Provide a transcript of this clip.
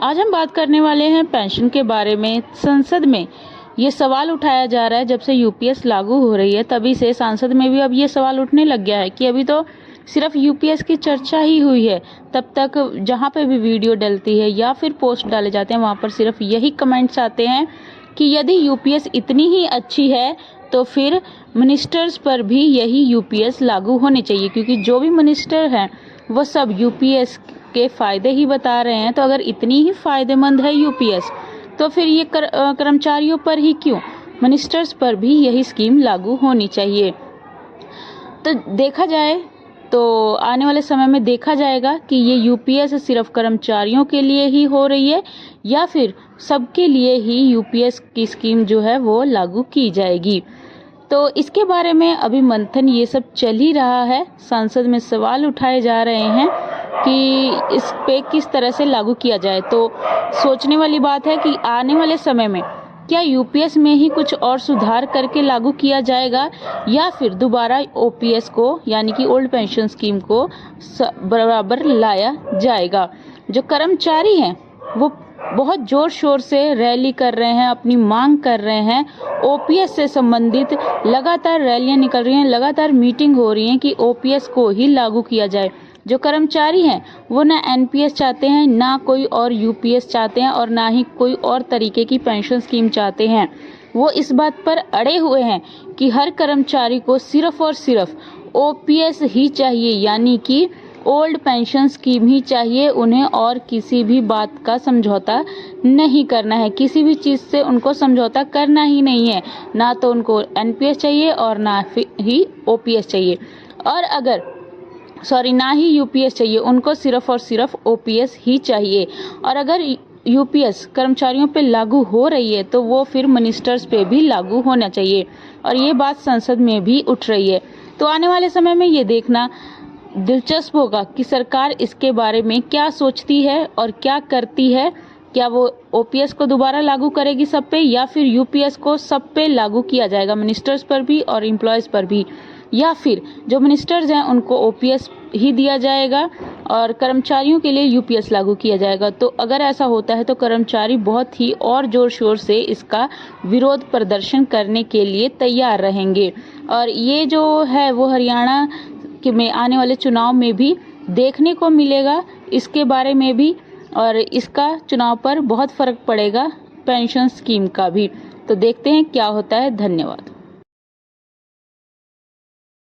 आज हम बात करने वाले हैं पेंशन के बारे में। संसद में ये सवाल उठाया जा रहा है, जब से यूपीएस लागू हो रही है तभी से सांसद में भी अब ये सवाल उठने लग गया है कि अभी तो सिर्फ यूपीएस की चर्चा ही हुई है। तब तक जहाँ पे भी वीडियो डलती है या फिर पोस्ट डाले जाते हैं वहाँ पर सिर्फ यही कमेंट्स आते हैं कि यदि यूपीएस इतनी ही अच्छी है तो फिर मिनिस्टर्स पर भी यही यूपीएस लागू होने चाहिए, क्योंकि जो भी मिनिस्टर हैं वो सब यूपीएस के फायदे ही बता रहे हैं। तो अगर इतनी ही फायदेमंद है यूपीएस तो फिर ये कर्मचारियों पर ही क्यों, मिनिस्टर्स पर भी यही स्कीम लागू होनी चाहिए। तो देखा जाए तो आने वाले समय में देखा जाएगा कि ये यूपीएस सिर्फ कर्मचारियों के लिए ही हो रही है या फिर सबके लिए ही यूपीएस की स्कीम जो है वो लागू की जाएगी। तो इसके बारे में अभी मंथन ये सब चल ही रहा है। संसद में सवाल उठाए जा रहे हैं कि इस पे किस तरह से लागू किया जाए। तो सोचने वाली बात है कि आने वाले समय में क्या यूपीएस में ही कुछ और सुधार करके लागू किया जाएगा या फिर दोबारा ओपीएस को यानी कि ओल्ड पेंशन स्कीम को बराबर लाया जाएगा। जो कर्मचारी हैं वो बहुत जोर शोर से रैली कर रहे हैं, अपनी मांग कर रहे हैं। ओपीएस से संबंधित लगातार रैलियां निकल रही हैं, लगातार मीटिंग हो रही है कि ओपीएस को ही लागू किया जाए। जो कर्मचारी हैं वो ना एनपीएस चाहते हैं, ना कोई और यूपीएस चाहते हैं और ना ही कोई और तरीके की पेंशन स्कीम चाहते हैं। वो इस बात पर अड़े हुए हैं कि हर कर्मचारी को सिर्फ और सिर्फ ओपीएस ही चाहिए, यानी कि ओल्ड पेंशन स्कीम ही चाहिए। उन्हें और किसी भी बात का समझौता नहीं करना है, किसी भी चीज़ से उनको समझौता करना ही नहीं है। ना तो उनको एनपीएस चाहिए और ना ही ओपीएस चाहिए, और ना ही यूपीएस चाहिए, उनको सिर्फ और सिर्फ ओपीएस ही चाहिए। और अगर यूपीएस कर्मचारियों पे लागू हो रही है तो वो फिर मिनिस्टर्स पे भी लागू होना चाहिए, और ये बात संसद में भी उठ रही है। तो आने वाले समय में ये देखना दिलचस्प होगा कि सरकार इसके बारे में क्या सोचती है और क्या करती है। क्या वो ओपीएस को दोबारा लागू करेगी सब पे, या फिर यूपीएस को सब पे लागू किया जाएगा, मिनिस्टर्स पर भी और एम्प्लॉयज पर भी, या फिर जो मिनिस्टर्स हैं उनको ओपीएस ही दिया जाएगा और कर्मचारियों के लिए यूपीएस लागू किया जाएगा। तो अगर ऐसा होता है तो कर्मचारी बहुत ही और जोर शोर से इसका विरोध प्रदर्शन करने के लिए तैयार रहेंगे। और ये जो है वो हरियाणा में आने वाले चुनाव में भी देखने को मिलेगा इसके बारे में भी, और इसका चुनाव पर बहुत फर्क पड़ेगा पेंशन स्कीम का भी। तो देखते हैं क्या होता है। धन्यवाद।